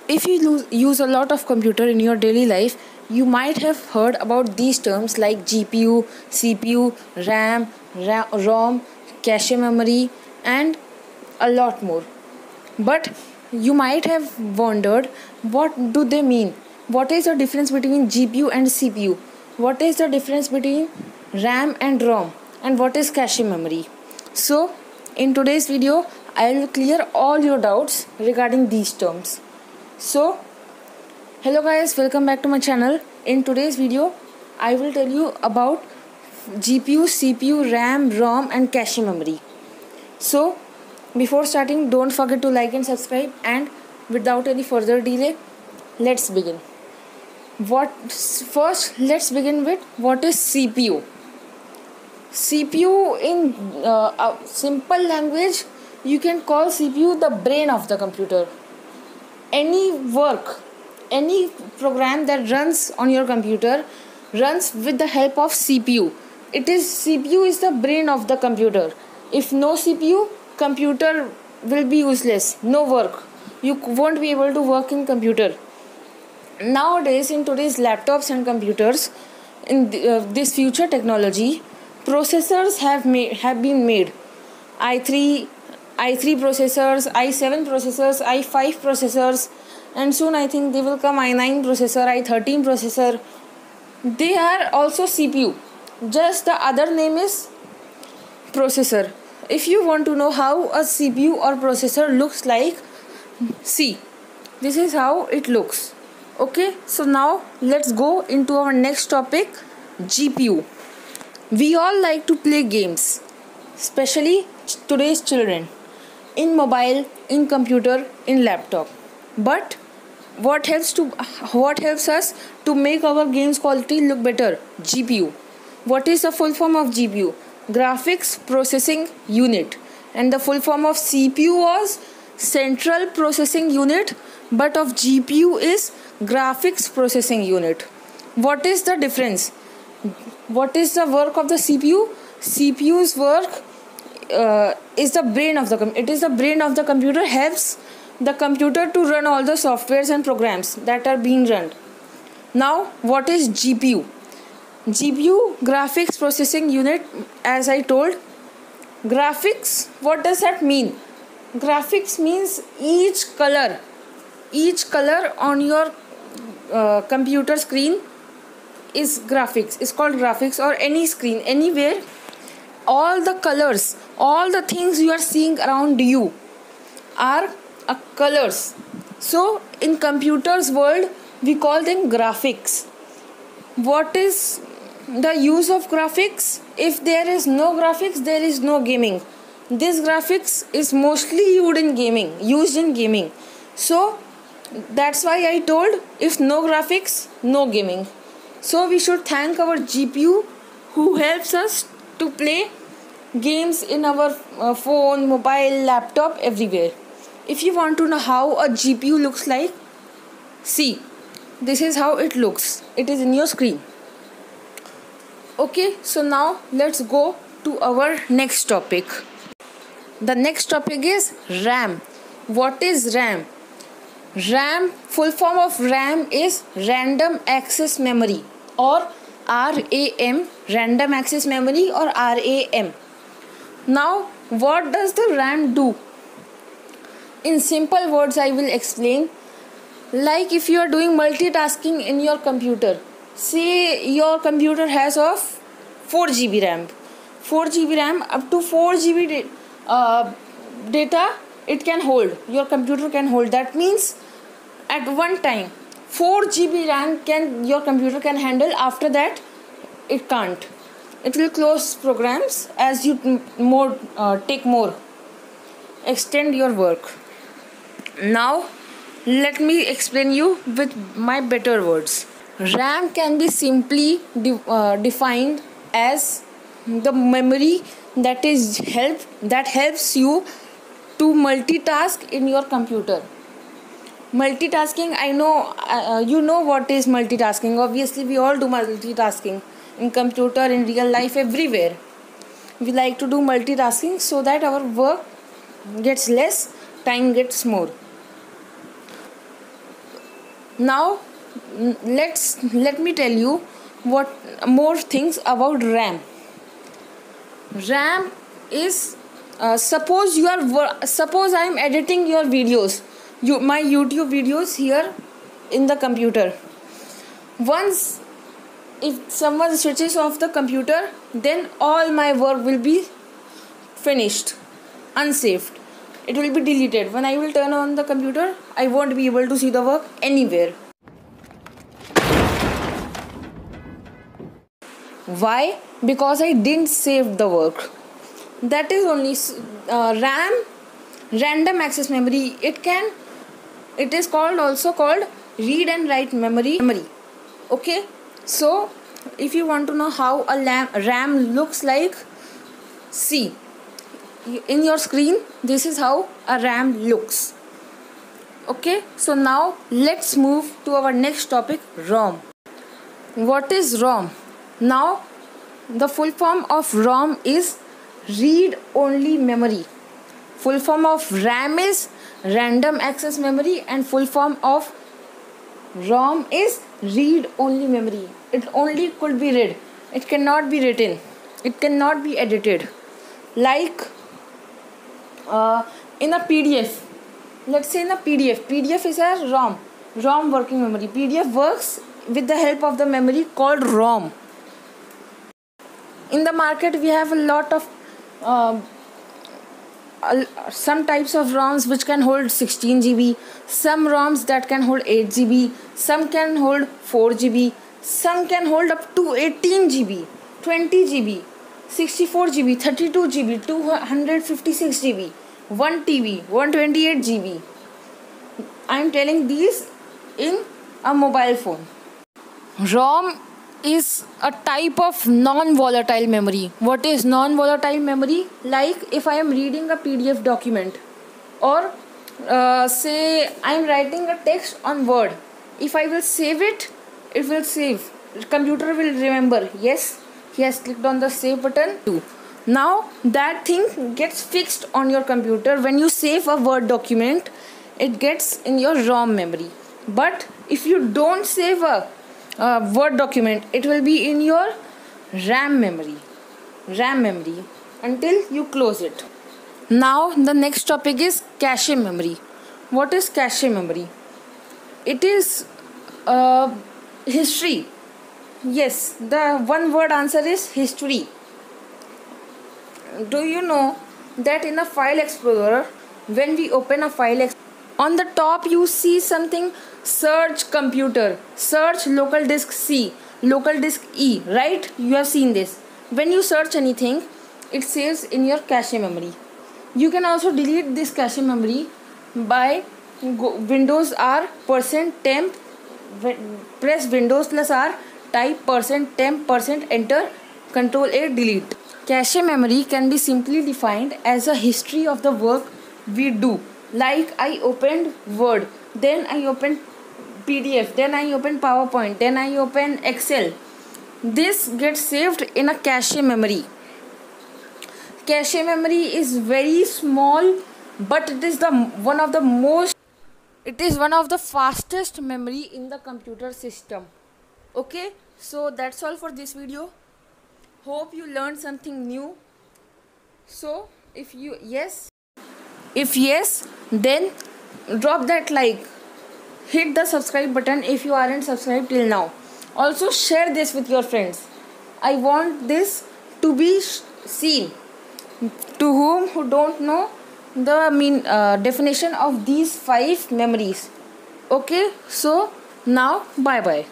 If you use a lot of computer in your daily life, you might have heard about these terms like GPU, CPU, RAM, ROM, cache memory, and a lot more. But you might have wondered, what do they mean? What is the difference between GPU and CPU? What is the difference between RAM and ROM? And what is cache memory? So, in today's video, I will clear all your doubts regarding these terms. So, hello guys, welcome back to my channel. In today's video, I will tell you about GPU, CPU, RAM, ROM and cache memory. So, before starting, don't forget to like and subscribe, and without any further delay, let's begin. Let's begin with what is CPU. CPU in a simple language, you can call CPU the brain of the computer. Any work, any program that runs on your computer runs with the help of CPU. CPU is the brain of the computer. If no CPU, computer will be useless. No work. You won't be able to work in computer. Nowadays, in today's laptops and computers, in this future technology, processors have been made. i3 processors, i7 processors, i5 processors, and soon I think they will come i9 processor, i13 processor. They are also CPU. Just the other name is processor. If you want to know how a CPU or processor looks like, see, this is how it looks. Okay, so now let's go into our next topic, GPU. We all like to play games, especially today's children, in mobile, in computer, in laptop. But what helps us to make our games quality look better? GPU. What is the full form of GPU? Graphics Processing Unit. And the full form of CPU was Central Processing Unit, but of GPU is Graphics Processing Unit. What is the difference? What is the work of the CPU? CPU's work is the brain of the computer, helps the computer to run all the softwares and programs that are being run. Now, what is GPU? GPU, Graphics Processing Unit, as I told. Graphics, what does that mean? Graphics means each color on your computer screen is graphics. It's called graphics, or any screen, anywhere. All the colors, all the things you are seeing around you are colors. So in computers world, we call them graphics. What is the use of graphics? If there is no graphics, there is no gaming. This graphics is mostly used in gaming. So that's why I told, if no graphics, no gaming. So we should thank our GPU, who helps us to play games in our phone, mobile, laptop, everywhere. If you want to know how a GPU looks like, see, this is how it looks. It is in your screen. Okay, so now let's go to our next topic. The next topic is RAM. What is RAM? RAM, full form of RAM is Random Access Memory, or RAM, Random Access Memory, or RAM. Now, what does the RAM do? In simple words, I will explain. Like if you are doing multitasking in your computer, say your computer has of 4 GB RAM. 4 GB RAM, up to 4 GB data it can hold. Your computer can hold. That means at one time 4 GB RAM your computer can handle. After that, it can't. It will close programs as you take more. Extend your work. Now, let me explain you with my better words. RAM can be simply defined as the memory that helps you to multitask in your computer. Multitasking, I know you know what is multitasking. Obviously, we all do multitasking. in computer, in real life, everywhere. We like to do multitasking so that our work gets less, time gets more. Now let me tell you what more things about RAM. RAM is suppose I am editing your videos, my YouTube videos here in the computer. Once if someone switches off the computer, then all my work will be finished, unsaved. It will be deleted. When I will turn on the computer, I won't be able to see the work anywhere. Why? Because I didn't save the work. That is only RAM, random access memory. It is also called read and write memory. Okay, so if you want to know how a RAM looks like, see in your screen, this is how a RAM looks. Okay, so now let's move to our next topic, ROM. What is ROM? Now the full form of ROM is read only memory. Full form of RAM is random access memory, and full form of ROM is read only memory. It only could be read. It cannot be written. It cannot be edited. Like in a PDF. Let's say in a PDF is a ROM working memory. PDF works with the help of the memory called ROM. In the market, we have a lot of some types of ROMs which can hold 16 GB, some ROMs that can hold 8 GB, some can hold 4 GB, some can hold up to 18 GB, 20 GB, 64 GB, 32 GB, 256 GB, 1 TB, 128 GB. I am telling these in a mobile phone. ROM is a type of non-volatile memory. What is non-volatile memory? Like if I am reading a PDF document, or say I am writing a text on Word. If I will save it, it will save. The computer will remember, yes, he has clicked on the save button too. Now that thing gets fixed on your computer. When you save a Word document, it gets in your ROM memory. But if you don't save a Word document, it will be in your RAM memory until you close it. Now the next topic is cache memory. What is cache memory? It is history. Yes, the one word answer is history. Do you know that in a file explorer, when we open a file on the top you see something, search computer, search local disk C, local disk E, right? You have seen this. When you search anything, it saves in your cache memory. You can also delete this cache memory by Windows R %temp, press Windows plus R, type %temp %enter, Control A, delete. Cache memory can be simply defined as a history of the work we do. Like I opened Word, then I opened PDF, then I open PowerPoint, then I open Excel. This gets saved in a cache memory. Cache memory is very small, but it is one of the fastest memory in the computer system. Okay, so that's all for this video. Hope you learned something new. So if yes, then drop that like. Hit the subscribe button if you aren't subscribed till now. Also share this with your friends. I want this to be seen. To who don't know the definition of these 5 memories. Okay, so now bye bye.